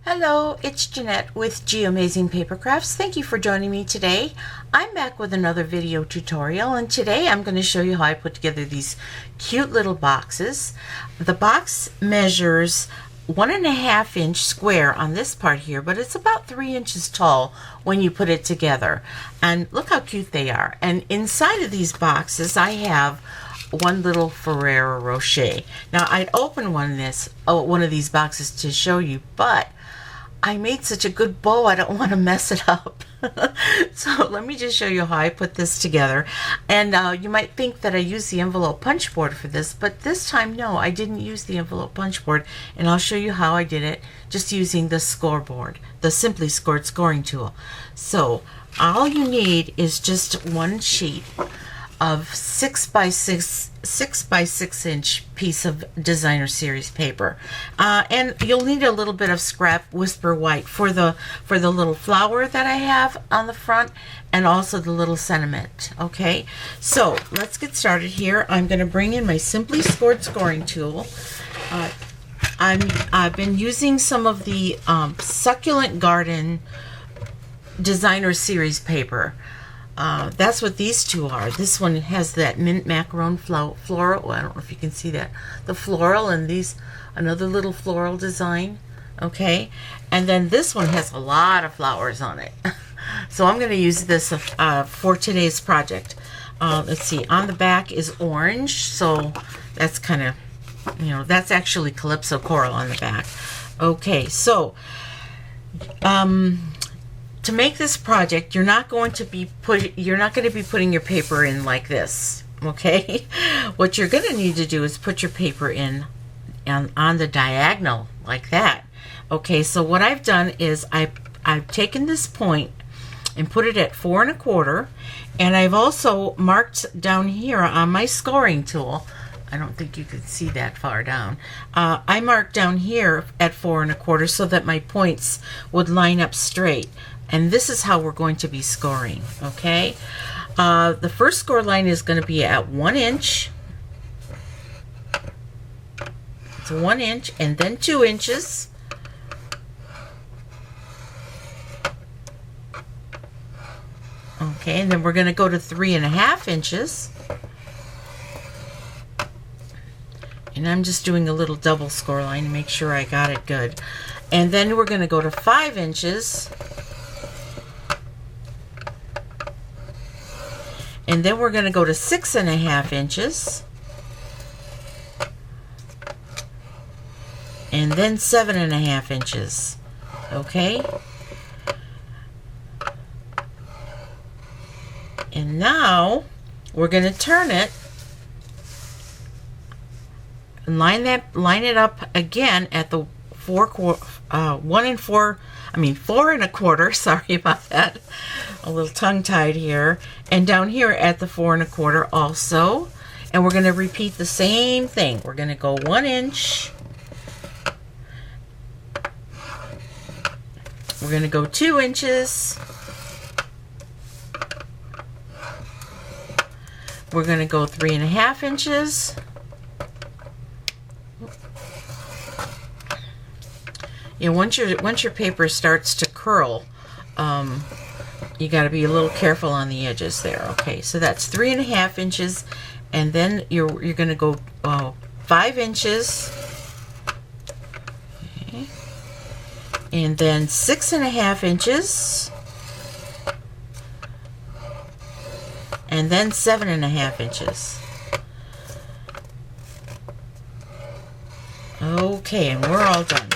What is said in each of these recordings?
Hello, it's Jeanette with Amazing Paper Crafts. Thank you for joining me today. I'm back with another video tutorial, and today I'm going to show you how I put together these cute little boxes. The box measures 1.5-inch square on this part here, but it's about 3 inches tall when you put it together. And look how cute they are. And inside of these boxes I have one little Ferrero Rocher. Now I'd open one of these boxes to show you, but I made such a good bow, I don't want to mess it up. So let me just show you how I put this together. And you might think that I used the envelope punch board for this, but this time, no, I didn't use the envelope punch board. And I'll show you how I did it just using the scoreboard, the Simply Scored scoring tool. So all you need is just one sheet of 6 by 6 inch piece of designer series paper, and you'll need a little bit of scrap whisper white for the little flower that I have on the front, and also the little sentiment. Okay, so let's get started here. I'm going to bring in my Simply Scored scoring tool. I've been using some of the Succulent Garden designer series paper. That's what these two are. This one has that mint macaron floral. Well, I don't know if you can see that. The floral, and these another little floral design. Okay, and then this one has a lot of flowers on it. So I'm going to use this for today's project. Let's see. On the back is orange, so that's kind of, that's actually Calypso coral on the back. Okay, so to make this project, you're not going to be putting your paper in like this, okay? What you're going to need to do is put your paper in on the diagonal like that. Okay, so what I've done is I've taken this point and put it at 4 1/4, and I've also marked down here on my scoring tool. I don't think you can see that far down. I marked down here at 4 1/4 so that my points would line up straight. And this is how we're going to be scoring, okay? The first score line is going to be at 1 inch. It's 1 inch, and then 2 inches. Okay, and then we're going to go to 3.5 inches. And I'm just doing a little double score line to make sure I got it good. And then we're going to go to 5 inches. And then we're going to go to 6.5 inches. And then 7.5 inches. Okay? And now we're going to turn it and line it up again at the 4 1/4. Sorry about that. A little tongue-tied here. And down here at the 4 1/4 also. And we're going to repeat the same thing. We're going to go 1 inch. We're going to go 2 inches. We're going to go 3.5 inches. And once your paper starts to curl, you got to be a little careful on the edges there. Okay, so that's 3.5 inches, and then you're going to go 5 inches, okay, and then 6.5 inches, and then 7.5 inches. Okay, and we're all done.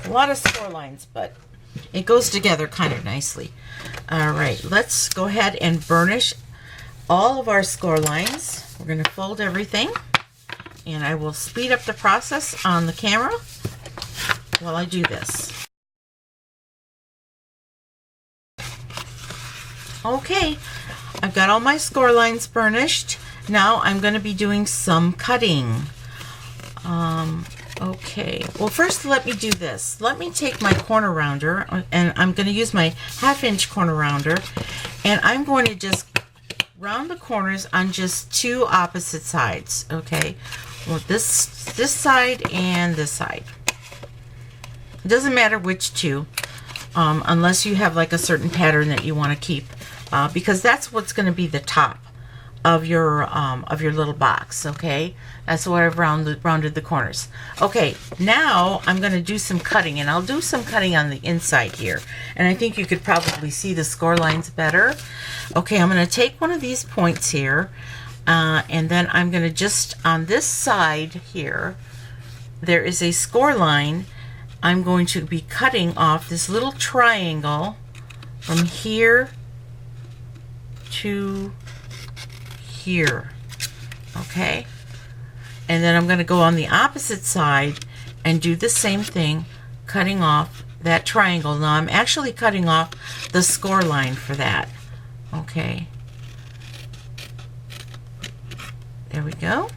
A lot of score lines, but it goes together kind of nicely. All right, let's go ahead and burnish all of our score lines. We're going to fold everything, and I will speed up the process on the camera while I do this. Okay, I've got all my score lines burnished. Now I'm going to be doing some cutting. Okay, well first let me do this. Let me take my corner rounder, and I'm going to use my 1/2 inch corner rounder, and I'm going to just round the corners on just 2 opposite sides. Okay, well this side and this side. It doesn't matter which two, unless you have like a certain pattern that you want to keep, because that's what's going to be the top of your little box. Okay, that's why I've rounded the corners. Okay, now I'm going to do some cutting, and I'll do some cutting on the inside here, and I think you could probably see the score lines better. Okay, I'm going to take one of these points here, and then I'm going to just, on this side here, there is a score line. I'm going to be cutting off this little triangle from here to here. Okay, and then I'm going to go on the opposite side and do the same thing, cutting off that triangle. Now I'm actually cutting off the score line for that. Okay, there we go.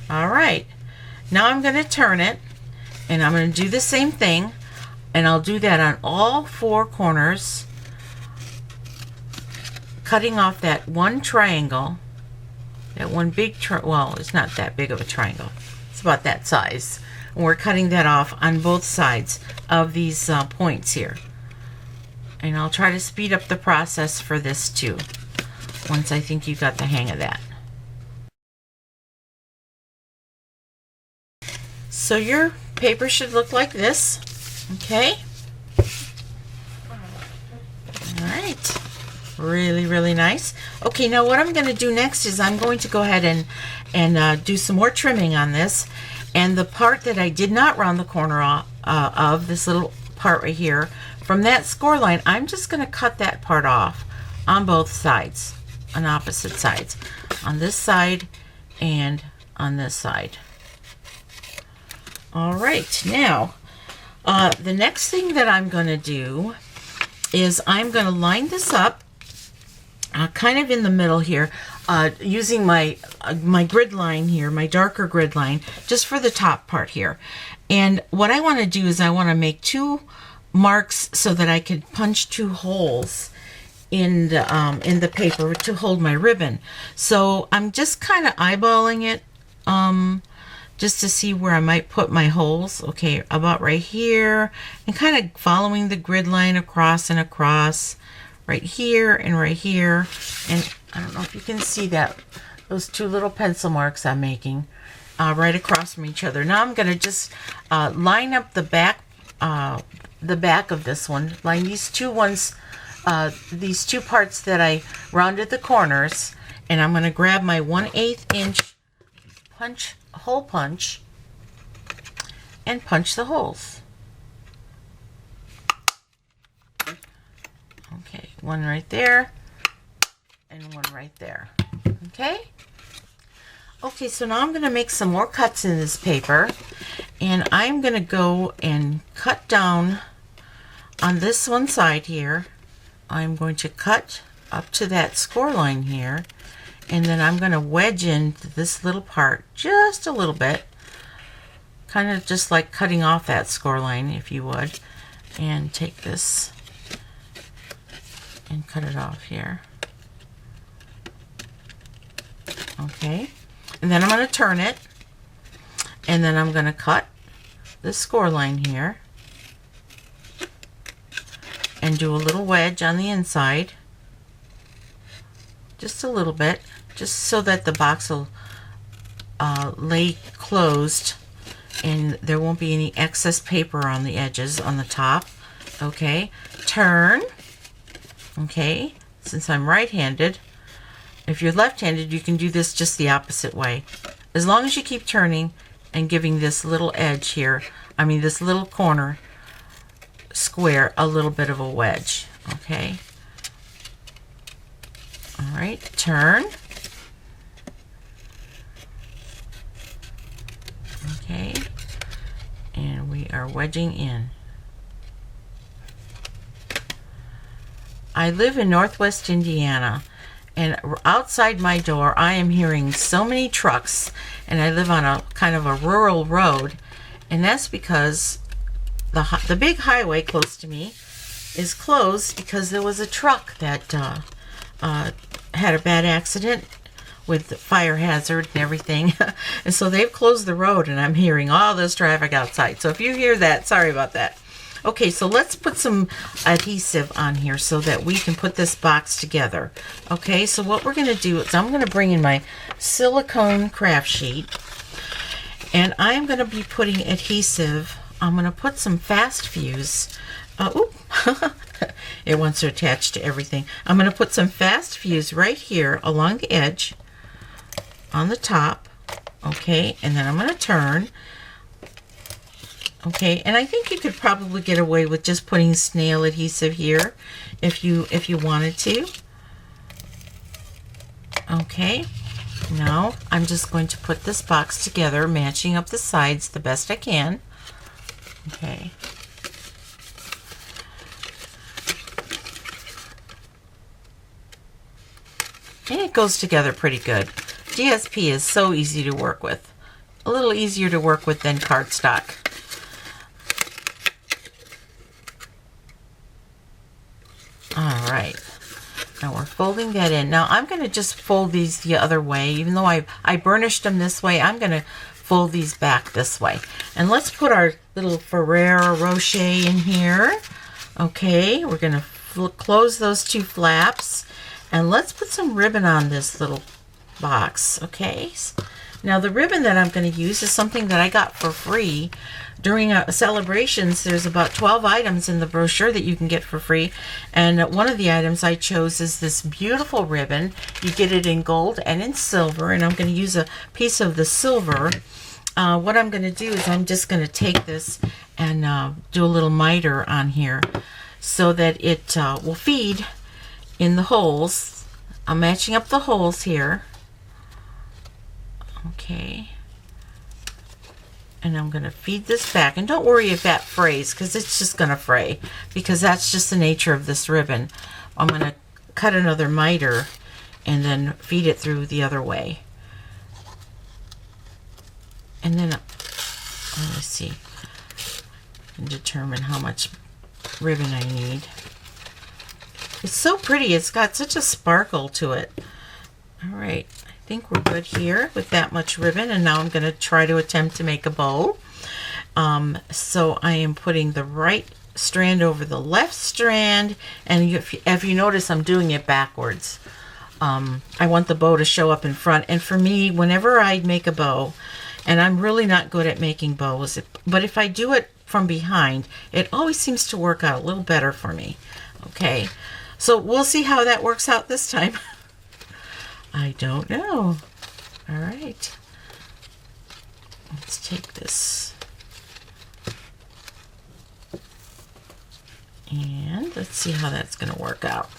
All right, now I'm going to turn it, and I'm going to do the same thing, and I'll do that on all four corners, cutting off that one triangle. That one big, well, it's not that big of a triangle. It's about that size. And we're cutting that off on both sides of these points here. And I'll try to speed up the process for this too, once I think you got the hang of that. So your paper should look like this. Okay. All right. Really, really nice. Okay, now what I'm going to do next is I'm going to go ahead and do some more trimming on this. And the part that I did not round the corner off, of this little part right here, from that score line, I'm just going to cut that part off on both sides, on opposite sides, on this side and on this side. All right, now the next thing that I'm going to do is I'm going to line this up kind of in the middle here, using my grid line here, my darker grid line, just for the top part here. And what I want to do is I want to make two marks so that I can punch two holes in the paper to hold my ribbon. So I'm just kind of eyeballing it, just to see where I might put my holes. Okay, about right here, and kind of following the grid line across and across, right here and right here. And I don't know if you can see that, those two little pencil marks I'm making right across from each other. Now I'm going to just line up the back of this one, line these two ones, these two parts that I rounded the corners, and I'm going to grab my 1/8 inch hole punch and punch the holes. Okay, one right there and one right there. Okay. Okay, so now I'm going to make some more cuts in this paper, and I'm going to go and cut down on this one side here. I'm going to cut up to that score line here, and then I'm going to wedge into this little part just a little bit, kind of just like cutting off that score line, if you would, and take this and cut it off here. Okay, and then I'm going to turn it, and then I'm going to cut this score line here and do a little wedge on the inside, just a little bit, just so that the box will lay closed and there won't be any excess paper on the edges on the top. Okay, turn. Okay, since I'm right-handed, if you're left-handed, you can do this just the opposite way. As long as you keep turning and giving this little edge here, I mean this little corner square, a little bit of a wedge. Okay. All right, turn. Okay, and we are wedging in. I live in Northwest Indiana, and outside my door I am hearing so many trucks, and I live on a kind of a rural road, and that's because the big highway close to me is closed because there was a truck that had a bad accident with the fire hazard and everything. And so they've closed the road, and I'm hearing all this traffic outside. So if you hear that, sorry about that. Okay, so let's put some adhesive on here so that we can put this box together. Okay, so what we're going to do is I'm going to bring in my silicone craft sheet, and I'm going to be putting adhesive. I'm going to put some fast fuse. It wants to attach to everything. I'm going to put some fast fuse right here along the edge on the top. Okay, and then I'm going to turn. Okay, and I think you could probably get away with just putting snail adhesive here if you wanted to. Okay, now I'm just going to put this box together, matching up the sides the best I can. Okay. And it goes together pretty good. DSP is so easy to work with. A little easier to work with than cardstock. All right. Now we're folding that in. Now I'm going to just fold these the other way. Even though I burnished them this way, I'm going to fold these back this way. And let's put our little Ferrero Rocher in here. Okay, we're going to close those two flaps. And let's put some ribbon on this little box, okay? Now the ribbon that I'm going to use is something that I got for free during celebrations. There's about 12 items in the brochure that you can get for free, and one of the items I chose is this beautiful ribbon. You get it in gold and in silver, and I'm going to use a piece of the silver. What I'm going to do is I'm just going to take this and do a little miter on here so that it will feed in the holes. I'm matching up the holes here. Okay. And I'm going to feed this back. And don't worry if that frays, because it's just going to fray, because that's just the nature of this ribbon. I'm going to cut another miter and then feed it through the other way. And then, let me see, and determine how much ribbon I need. It's so pretty. It's got such a sparkle to it. All right. I think we're good here with that much ribbon. And now I'm going to try to attempt to make a bow. So I am putting the right strand over the left strand. And if you notice, I'm doing it backwards. I want the bow to show up in front. And for me, whenever I make a bow, and I'm really not good at making bows, but if I do it from behind, it always seems to work out a little better for me. Okay. So we'll see how that works out this time. I don't know. All right. Let's take this. And let's see how that's going to work out.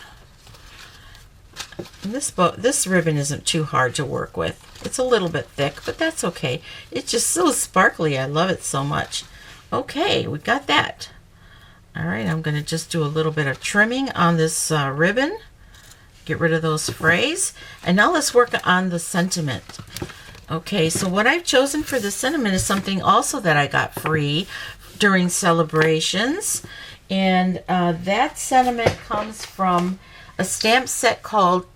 And this ribbon isn't too hard to work with. It's a little bit thick, but that's okay. It's just so sparkly. I love it so much. Okay, we got that. All right, I'm going to just do a little bit of trimming on this ribbon. Get rid of those frays. And now let's work on the sentiment. Okay, so what I've chosen for the sentiment is something also that I got free during celebrations. And that sentiment comes from a stamp set called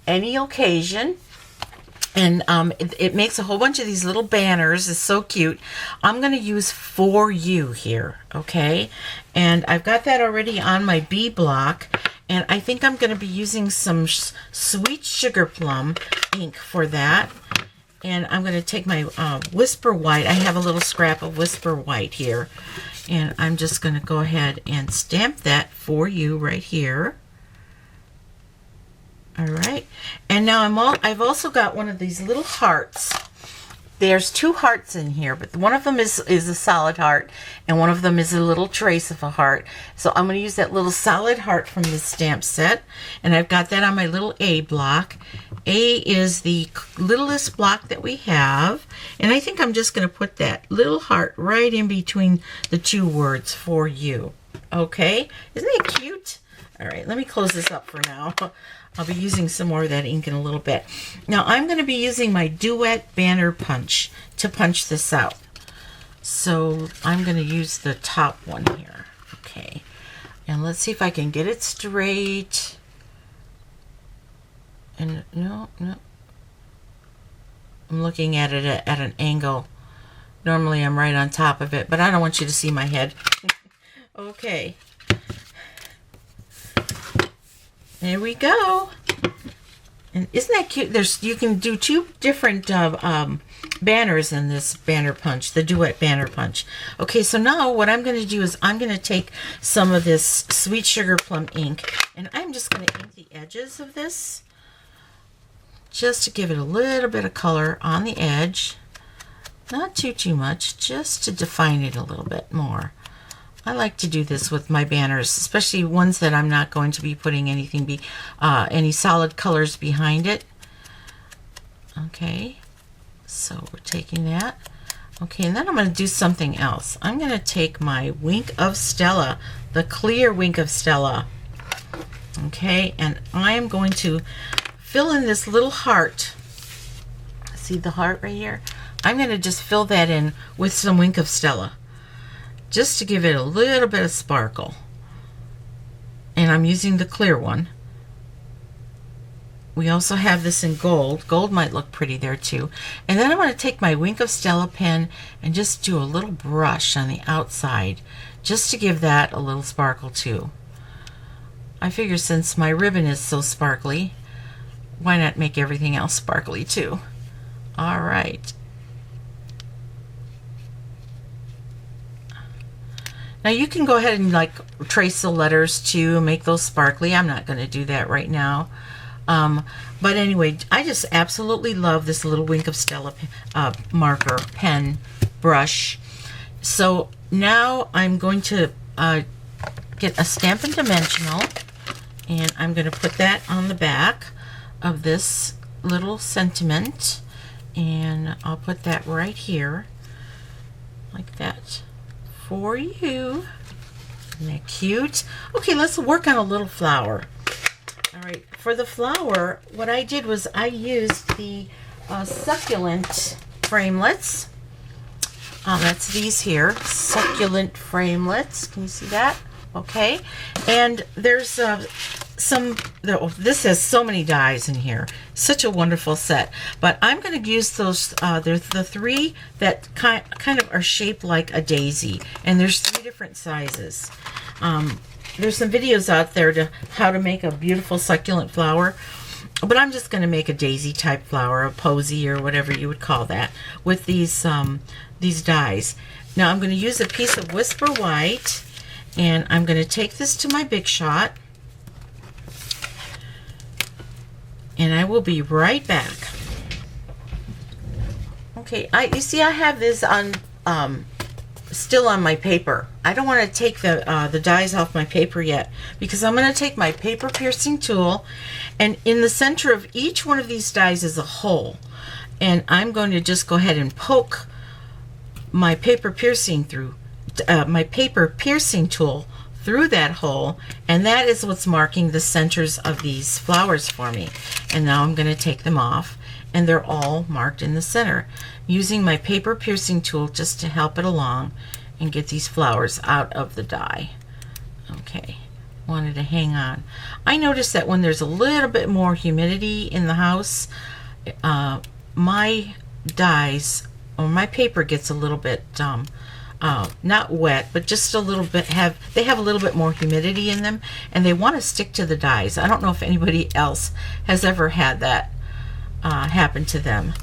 Any Occasion. And it makes a whole bunch of these little banners. It's so cute. I'm going to use For You here, okay? And I've got that already on my B block. And I think I'm going to be using some Sweet Sugar Plum ink for that. And I'm going to take my Whisper White. I have a little scrap of Whisper White here. And I'm just going to go ahead and stamp that For You right here. All right, and now I've also got one of these little hearts. There's two hearts in here, but one of them is a solid heart, and one of them is a little trace of a heart. So I'm going to use that little solid heart from the stamp set, and I've got that on my little A block. A is the littlest block that we have, and I think I'm just going to put that little heart right in between the two words, For You. Okay, isn't it cute? All right, let me close this up for now. I'll be using some more of that ink in a little bit. Now I'm going to be using my Duet Banner Punch to punch this out. So I'm going to use the top one here. Okay. And let's see if I can get it straight. And no. I'm looking at it at an angle. Normally I'm right on top of it, but I don't want you to see my head. Okay. There we go. And isn't that cute? You can do two different banners in this banner punch, the duet banner punch. Okay, so now what I'm going to do is I'm going to take some of this Sweet Sugar Plum ink, and I'm just going to ink the edges of this just to give it a little bit of color on the edge. Not too much, just to define it a little bit more. I like to do this with my banners, especially ones that I'm not going to be putting any solid colors behind it. Okay, so we're taking that. Okay, and then I'm going to do something else. I'm going to take my Wink of Stella, the clear Wink of Stella. Okay, and I am going to fill in this little heart. See the heart right here? I'm going to just fill that in with some Wink of Stella, just to give it a little bit of sparkle. And I'm using the clear one. We also have this in gold. Gold might look pretty there too. And then I'm going to take my Wink of Stella pen and just do a little brush on the outside, just to give that a little sparkle too. I figure since my ribbon is so sparkly, why not make everything else sparkly too? All right. Now you can go ahead and like trace the letters too, make those sparkly. I'm not going to do that right now. But anyway, I just absolutely love this little Wink of Stella marker pen brush. So now I'm going to get a Stampin' Dimensional, and I'm going to put that on the back of this little sentiment, and I'll put that right here like that for you. Isn't that cute? Okay, let's work on a little flower. All right, for the flower, what I did was I used the Succulent framelets. That's these here, Succulent framelets. Can you see that? Okay, and there's this has so many dies in here. Such a wonderful set. But I'm going to use those, there's the three that kind of are shaped like a daisy, and there's 3 different sizes. There's some videos out there to how to make a beautiful succulent flower, but I'm just going to make a daisy type flower, a posy or whatever you would call that, with these dies. Now I'm going to use a piece of Whisper White, and I'm going to take this to my Big Shot, and I will be right back. Okay, you see I have this on still on my paper. I don't want to take the dies off my paper yet, because I'm going to take my paper piercing tool, and in the center of each one of these dies is a hole, and I'm going to just go ahead and poke my paper piercing tool through that hole, and that is what's marking the centers of these flowers for me. And now I'm going to take them off, and they're all marked in the center, using my paper piercing tool just to help it along and get these flowers out of the die. Okay, wanted to hang on. I noticed that when there's a little bit more humidity in the house, my dies, or my paper, gets a little bit not wet, but just a little bit, they have a little bit more humidity in them, and they want to stick to the dies. I don't know if anybody else has ever had that happen to them,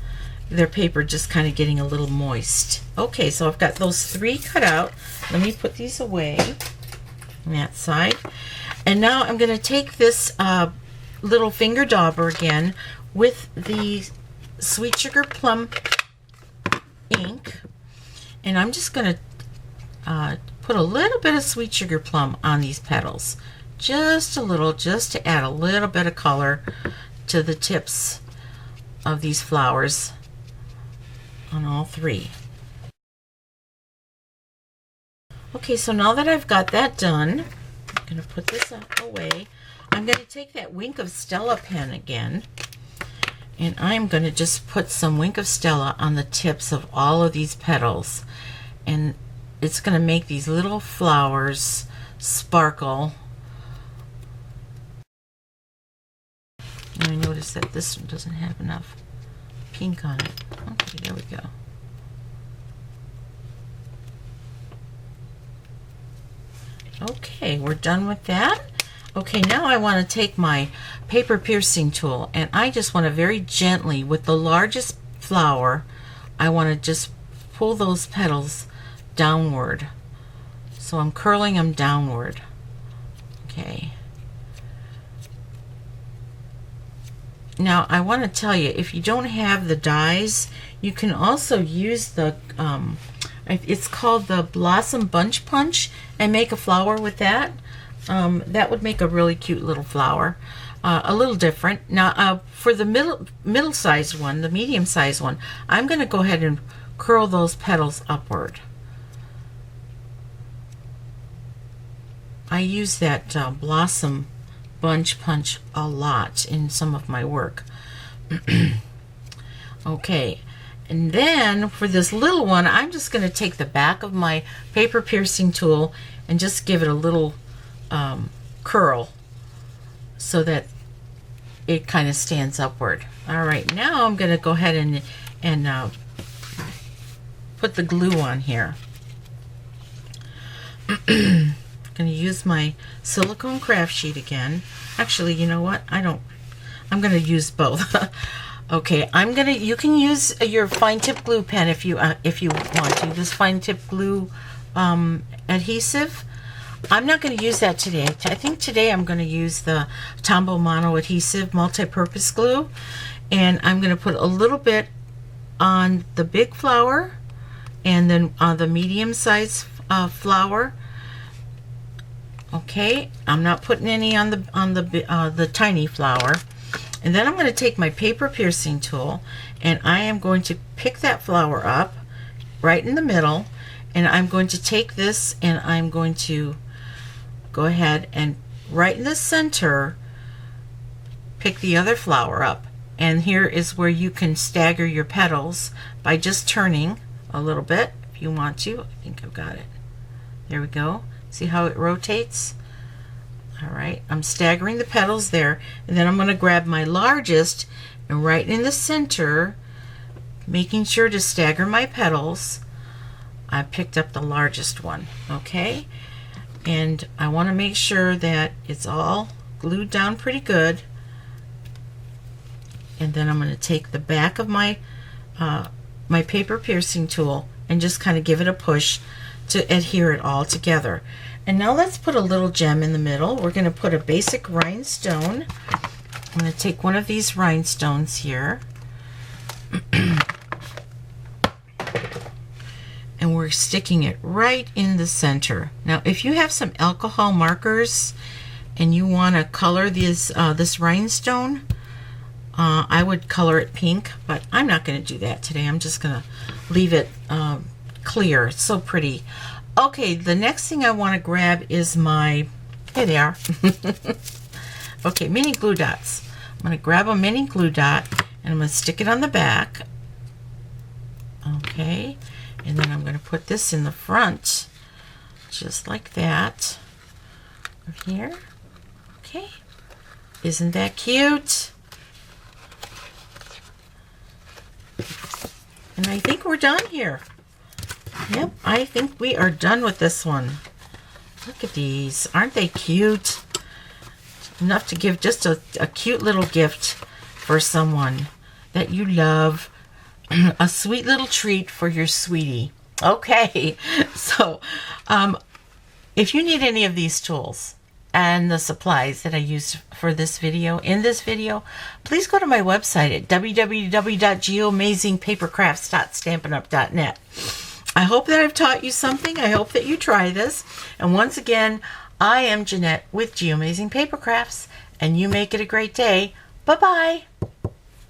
their paper just kind of getting a little moist. Okay, so I've got those 3 cut out. Let me put these away on that side, and now I'm going to take this little finger dauber again with the Sweet Sugar Plum ink, and I'm just going to put a little bit of Sweet Sugar Plum on these petals, just a little, just to add a little bit of color to the tips of these flowers on all 3. Okay, so now that I've got that done, I'm going to put this away. I'm going to take that Wink of Stella pen again, and I'm going to just put some Wink of Stella on the tips of all of these petals, and it's going to make these little flowers sparkle. And I notice that this one doesn't have enough pink on it. Okay, there we go. Okay, we're done with that. Okay, now I want to take my paper piercing tool, and I just want to very gently, with the largest flower, I want to just pull those petals downward. So I'm curling them downward. Okay. Now I want to tell you, if you don't have the dies, you can also use the it's called the Blossom Bunch Punch, and make a flower with that. That would make a really cute little flower, a little different. Now for the middle-sized one, the medium-sized one, I'm going to go ahead and curl those petals upward. I use that Blossom Bunch Punch a lot in some of my work. Okay, and then for this little one, I'm just going to take the back of my paper piercing tool and just give it a little curl so that it kind of stands upward. All right, now I'm going to go ahead and put the glue on here. I'm going to use my silicone craft sheet again. Actually, you know what? I'm going to use both. Okay, you can use your fine tip glue pen if you want to. This fine tip glue adhesive. I'm not going to use that today. I think today I'm going to use the Tombow Mono adhesive multi-purpose glue, and I'm going to put a little bit on the big flower and then on the medium size flower. Okay, I'm not putting any on the tiny flower. And then I'm going to take my paper piercing tool, and I am going to pick that flower up right in the middle, and I'm going to take this and I'm going to go ahead and right in the center pick the other flower up. And here is where you can stagger your petals by just turning a little bit if you want to. I think I've got it. There we go. See how it rotates? All right, I'm staggering the petals there, and then I'm going to grab my largest and right in the center, making sure to stagger my petals. I picked up the largest one, okay? And I want to make sure that it's all glued down pretty good. And then I'm going to take the back of my my paper piercing tool and just kind of give it a push to adhere it all together. And now let's put a little gem in the middle. We're going to put a basic rhinestone. I'm going to take one of these rhinestones here. And we're sticking it right in the center. Now if you have some alcohol markers and you want to color this rhinestone, I would color it pink, but I'm not going to do that today. I'm just going to leave it clear. It's so pretty. Okay, the next thing I want to grab is my, here they are. Okay, mini glue dots. I'm going to grab a mini glue dot and I'm going to stick it on the back. Okay, and then I'm going to put this in the front, just like that. Here. Okay, isn't that cute? And I think we're done here. Yep, I think we are done with this one. Look at these. Aren't they cute? Enough to give just a cute little gift for someone that you love. A sweet little treat for your sweetie. Okay, so if you need any of these tools and the supplies that I used for this video, please go to my website at www.geoamazingpapercrafts.stampinup.net. I hope that I've taught you something. I hope that you try this. And once again, I am Jeanette with Geo Amazing Paper Crafts, and you make it a great day. Bye-bye.